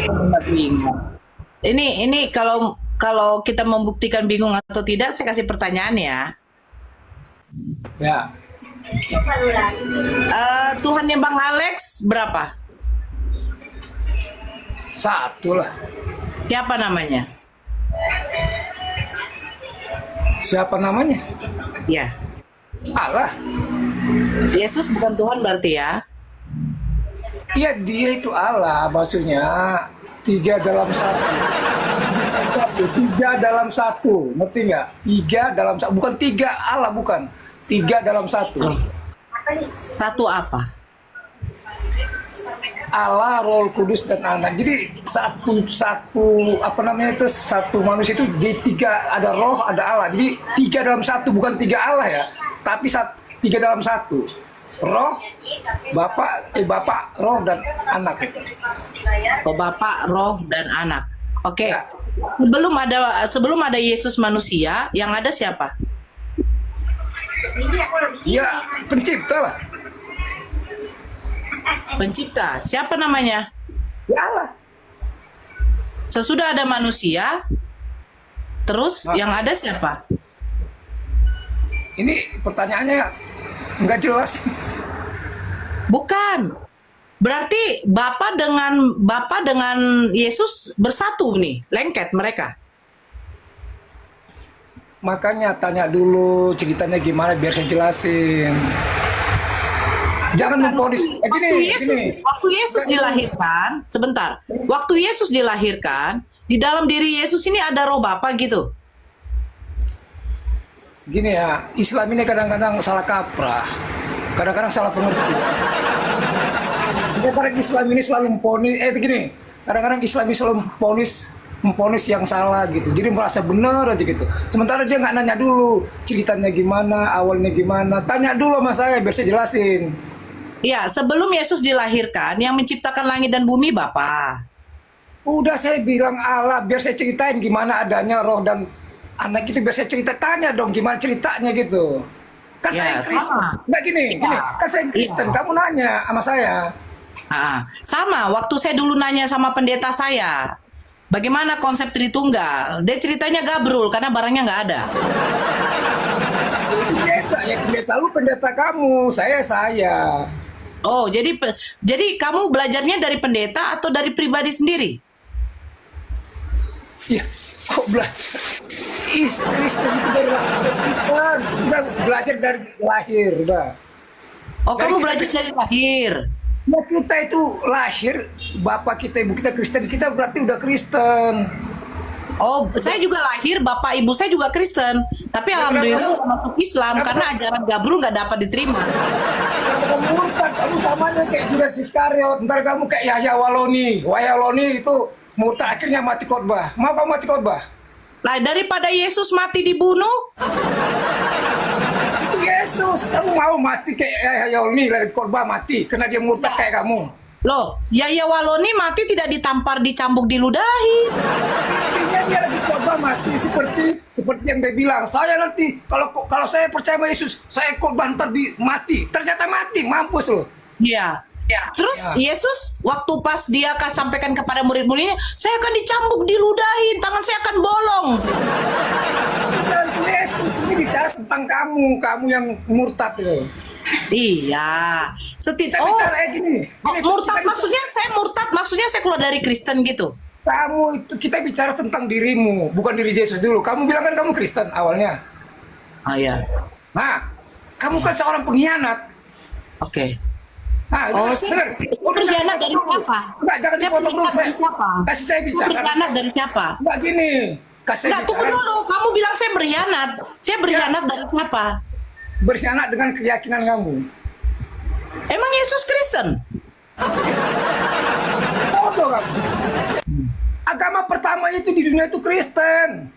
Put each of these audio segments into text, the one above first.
Nggak bingung. Ini kalau kalau kita membuktikan bingung atau tidak, saya kasih pertanyaan ya. Ya, Tuhannya Bang Alex berapa? satu lah. Siapa namanya? Siapa namanya? Ya, Allah. Yesus bukan Tuhan berarti ya? Iya, dia itu Allah, maksudnya tiga dalam satu. Tiga dalam satu, ngerti nggak? Tiga dalam satu, bukan tiga Allah, bukan. Tiga dalam satu. Satu apa? Allah, Roh Kudus dan Anak. Jadi satu apa namanya itu, satu manusia itu jadi tiga, ada Roh, ada Allah. Jadi tiga dalam satu, bukan tiga Allah ya, tapi tiga dalam satu. Roh, Bapak, Roh dan Anak. Oh, Bapak, Roh, dan Anak. Oke. Ya. Sebelum ada Yesus manusia, yang ada siapa? Ya, pencipta lah. Pencipta. Siapa namanya? Ya Allah. Sesudah ada manusia, terus Nah. yang ada siapa? Ini pertanyaannya nggak jelas. Bukan. Berarti Bapa dengan Yesus bersatu nih, lengket mereka. Makanya tanya dulu ceritanya gimana biar saya jelasin. Jangan memponis. Waktu Yesus dilahirkan, sebentar. Waktu Yesus dilahirkan, di dalam diri Yesus ini ada roh Bapa gitu. Gini ya, Islam ini kadang-kadang salah kaprah, kadang-kadang salah pengertian. Kadang-kadang Islam ini selalu memponis, kadang-kadang Islam ini selalu memponis yang salah gitu. Jadi merasa benar aja gitu. Sementara dia nggak nanya dulu ceritanya gimana, awalnya gimana. Tanya dulu sama saya biar saya jelasin. Ya, sebelum Yesus dilahirkan, yang menciptakan langit dan bumi Bapa. Udah saya bilang Allah, biar saya ceritain gimana adanya Roh dan Anak itu, biar saya cerita. Tanya dong gimana ceritanya gitu. Kan Ya, saya Kristen. sama. Nggak gini, kan saya Kristen. Iya. Kamu nanya sama saya. Sama, waktu saya dulu nanya sama pendeta saya, bagaimana konsep Tritunggal? Dia ceritanya gabrul karena barangnya nggak ada. Pendeta lu pendeta kamu, saya. Oh, jadi kamu belajarnya dari pendeta atau dari pribadi sendiri? Ya, kok belajar? Kristen itu dari lahir. Kristen udah belajar dari lahir, udah. Oh, kamu belajar dari lahir. Ya kita itu lahir, bapak kita, ibu kita Kristen, kita berarti udah Kristen. Oh, saya juga lahir, bapak ibu saya juga Kristen. Tapi alhamdulillah udah masuk Islam karena ajaran gabrul nggak dapat diterima. Kamu murtad, kamu samanya kayak Judas Iskariot. Ntar kamu kayak Yahya Waloni. Waloni itu murtad, akhirnya mati khotbah. Mau kamu mati khotbah? Lah, daripada Yesus mati dibunuh, Itu Yesus. Kamu mau mati kayak Yahya Waloni dari khotbah mati karena dia murtad kayak kamu. loh, Yahya Waloni mati tidak ditampar, dicambuk, diludahi. Intinya dia lagi khotbah mati seperti yang dia bilang. Saya nanti kalau saya percaya sama Yesus, saya khotbah ntar mati. Ternyata mati, mampus loh. Iya. Terus Yesus waktu pas dia akan sampaikan kepada murid-muridnya, saya akan dicambuk, diludahin, tangan saya akan bolong. Dan Yesus ini bicara tentang kamu yang murtad itu. Iya. Kita bicara kayak gini. Murtad maksudnya saya keluar dari Kristen gitu. Kamu itu, kita bicara tentang dirimu, bukan diri Yesus dulu. Kamu bilang kan kamu Kristen awalnya. Ah ya. Nah, kamu kan seorang pengkhianat. Oke. Nah, Saya berkhianat dari siapa? Enggak, jangan Saya dipotong dulu. berkhianat dari siapa? Kasih saya bicara. Berkhianat dari siapa? Enggak gini. Kasih Enggak, tunggu dulu. Kamu bilang saya berkhianat. Saya berkhianat dari siapa? Berkhianat dengan keyakinan kamu. Emang Yesus Kristen? Bodoh kamu. Agama pertama itu di dunia itu Kristen.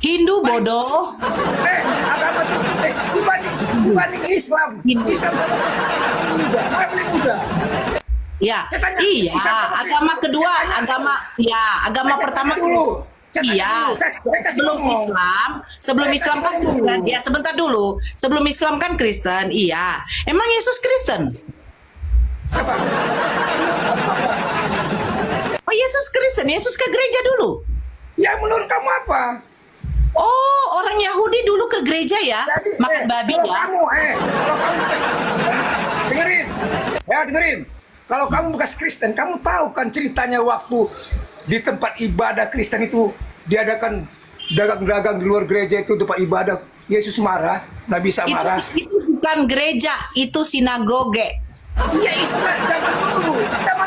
Hindu bodoh. Agama itu dibanding Islam. Islam sama paling muda. Ya, iya. Agama kedua, agama pertama dulu. Iya. Sebelum Islam kan Kristen. Ya, sebentar dulu. Sebelum Islam kan Kristen. Iya. Emang Yesus Kristen? Siapa? Oh, Yesus Yesus Kristen, Yesus ke gereja dulu. Ya menurut kamu apa? Oh, orang Yahudi dulu ke gereja ya, Jadi, makan babi kalau ya. kamu dengerin, ya dengerin. Kalau kamu bekas Kristen, kamu tahu kan ceritanya waktu di tempat ibadah Kristen itu diadakan dagang-dagang di luar gereja itu tempat ibadah. Yesus marah, Nabi Isa marah. Itu bukan gereja, itu sinagoge. Iya istilah zaman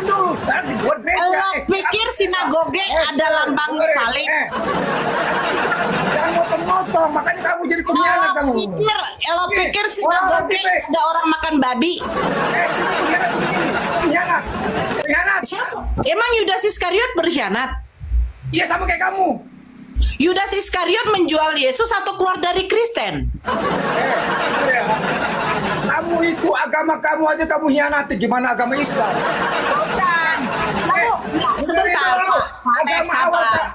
dulu. Sekarang dibuat gereja. Lo pikir sinagoge ada lambang salib? Jangan motong-motong, makanya kamu jadi pengkhianat kamu. Lo pikir sinagoge ada orang makan babi? Pengkhianat. Siapa? Emang Yudas Iskariot berkhianat? Iya sama kayak kamu. Yudas Iskariot menjual Yesus atau keluar dari Kristen? Kamu itu agama kamu aja kamu hianati, gimana agama Islam? Bukan. Kamu enggak, sebentar.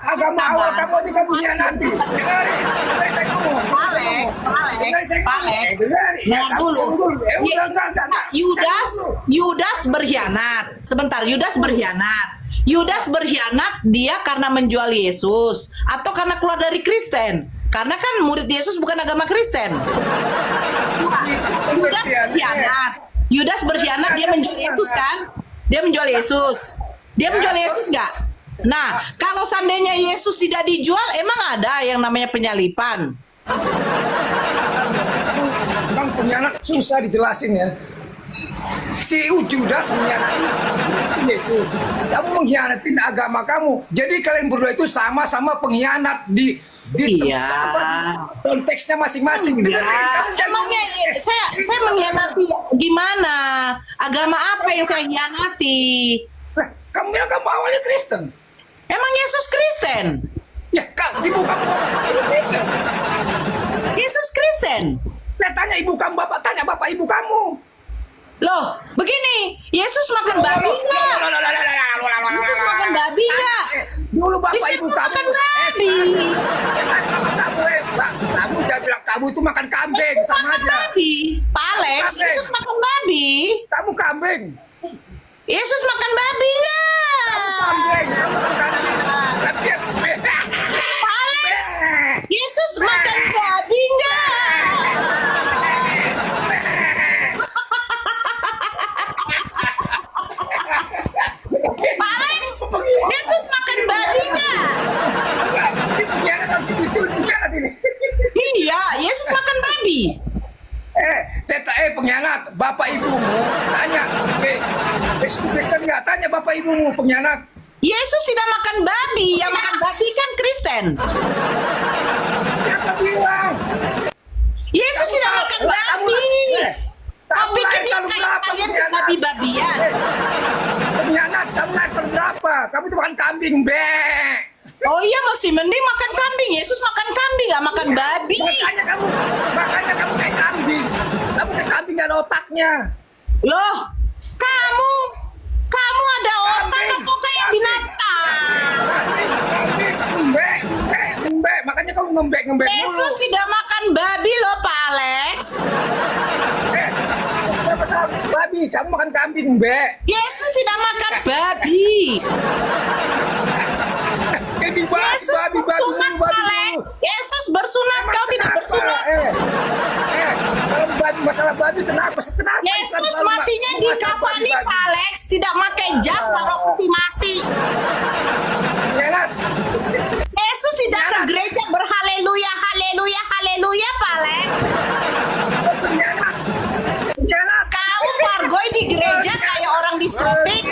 Agama awal kamu aja kamu hianati. Alex. Dengar dulu. Yudas berkhianat. Sebentar, Yudas berkhianat. Yudas berkhianat dia karena menjual Yesus atau karena keluar dari Kristen? Karena kan murid Yesus bukan agama Kristen. Yudas berkhianat. Yudas berkhianat, dia menjual Yesus kan? Dia menjual Yesus. Dia menjual Yesus nggak? Nah, kalau seandainya Yesus tidak dijual, emang ada yang namanya penyalipan? Bang pengkhianat susah dijelasin ya. Si Judas mengkhianati Yesus. Kamu mengkhianati agama kamu. Jadi kalian berdua itu sama-sama pengkhianat di konteksnya masing-masing. Emangnya saya mengkhianati gimana? Agama apa yang saya khianati? Kamu bilang kamu awalnya Kristen. Emang Yesus Kristen? Ya, ibu kamu Kristen. Yesus Kristen. Saya tanya ibu kamu, bapak tanya bapak ibu kamu. Loh, begini, Yesus makan babi nggak? Yesus makan babi nggak? Dulu bapak Yesus ibu kamu makan babi. sama kamu, kamu jangan bilang kamu itu makan kambing Yesus sama makan aja. babi. Pak Alex, Kambing. Yesus makan babi. Kamu kambing. Yesus makan babi nggak? Kambing, kamu makan kambing. Pak Alex, Yesus makan babi nggak? Pak Alex, Yesus makan babi nggak? Iya, Yesus makan babi. Pengkhianat, bapak ibumu tanya, Kristen nggak tanya bapak ibumu pengkhianat. Yesus tidak makan babi, yang makan babi kan Kristen. Siapa bilang? Yesus tidak makan babi. Kau pikir dia kayak kalian ke babi-babian? Pengkhianat, kamu lahir tahun berapa? Kamu itu makan kambing, Oh iya, masih mending makan kambing. Yesus makan kambing, gak makan babi. Makanya kamu kayak kambing. Kamu kayak kambing gak ada otaknya. Loh, kamu ada otak atau kayak binatang? Ngembek. Makanya kamu ngembek mulu. Yesus tidak makan babi loh, Pak Alex. Kenapa salah babi? Kamu makan kambing, Yesus tidak makan babi. Yesus bersunat, Pak Alex. Yesus bersunat, kau tidak bersunat. Kalau babi masalah babi kenapa? Yesus matinya di kafani, Pak Alex. Tidak pakai jas, taruh peti mati. Yesus tidak ke gereja berhaleluya, haleluya, haleluya, Pak Alex. Kau pargoy di gereja kayak orang diskotik.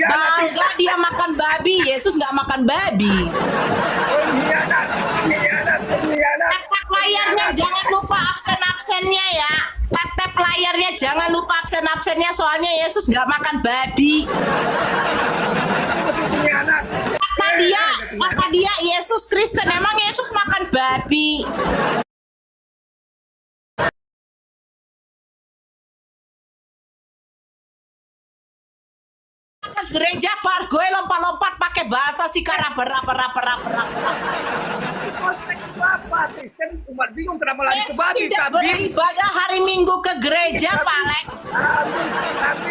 Bangga dia makan babi, Yesus nggak makan babi. Tap layarnya jangan lupa absen-absennya ya. Tap layarnya jangan lupa absen-absennya, soalnya Yesus nggak makan babi. Kata dia Yesus Kristen, emang Yesus makan babi? Gereja pargoy lompat-lompat pakai bahasa si karapera. Konteks apa? Kristen umat bingung kenapa lari ke Yesus babi. tidak Kambing. beribadah hari Minggu ke gereja, Pak Alex. Kambing,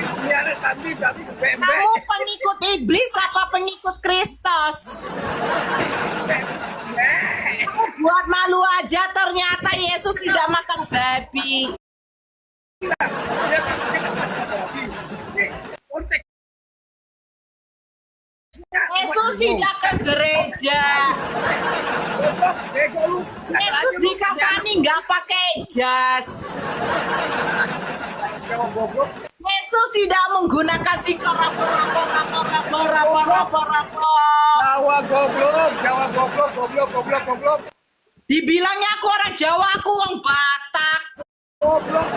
pengkhianat, kambing, bembek. Kamu pengikut iblis apa pengikut Kristus? Kamu buat malu aja, ternyata Yesus tidak makan babi. Dia kan masalah babi. Nih, konteksnya Yesus umat bingung. tidak ke gereja. Goblok, bego lu. Yesus di kafani nggak pakai jas. Jawab goblok. Yesus tidak menggunakan sikor rapor. Jawab goblok. Dibilangnya aku orang Jawa, aku orang Batak. Goblok.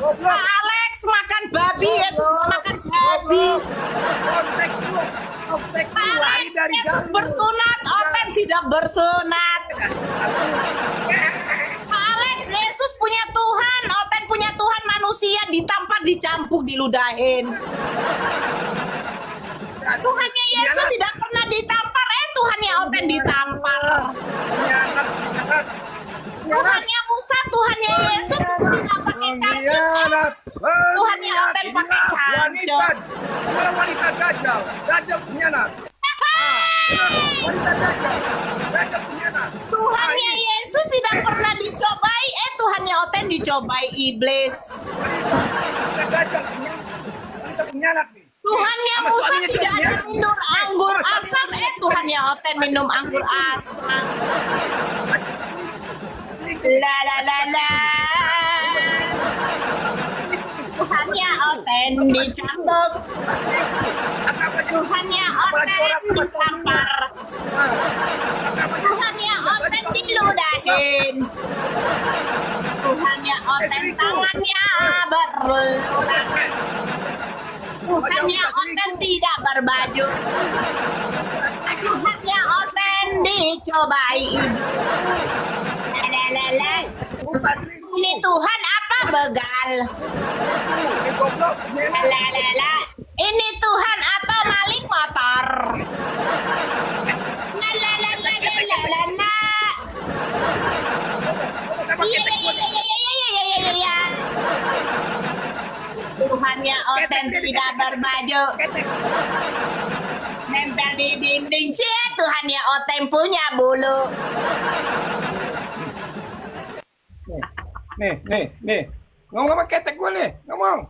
Pak Alex makan babi, Yesus makan babi. Konteks Pak lu lari Alex, dari Yesus jalur. bersunat, Oten tidak bersunat. Pak Alex, Yesus punya Tuhan, Oten punya Tuhan, manusia ditampar, dicampur, diludahin. Tuhannya Yesus tidak pernah ditampar, Tuhannya Oten ditampar. Pengkhianat. Tuhannya Musa, Tuhannya Yesus tidak pakai cangcut. Tuhannya Oten pakai cangcut. Wanita gajal pengkhianat. Wanita pengkhianat. Tuhannya Yesus tidak pernah dicobai, Tuhannya Oten dicobai iblis. Wanita gajal wanita pengkhianat nih. Tuhannya Sama Musa suaminya tidak juga ada minum anggur asam, Tuhannya Oten minum anggur asam. La la la la. Tuhannya Oten dicambuk, Tuhannya Oten ditampar, Tuhannya Oten diludahin, Tuhannya Oten tangannya berlulang, Tuhannya Oten tidak berbaju, Tuhannya Oten dicobai. La. Ini Tuhan apa begal? La. Ini Tuhan atau maling motor? La. Iya. Tuhannya Oten tidak berbaju. Nempel di dinding, cie. Tuhannya Oten punya bulu. Nih. Ngomong apa ketek gue nih? Ngomong.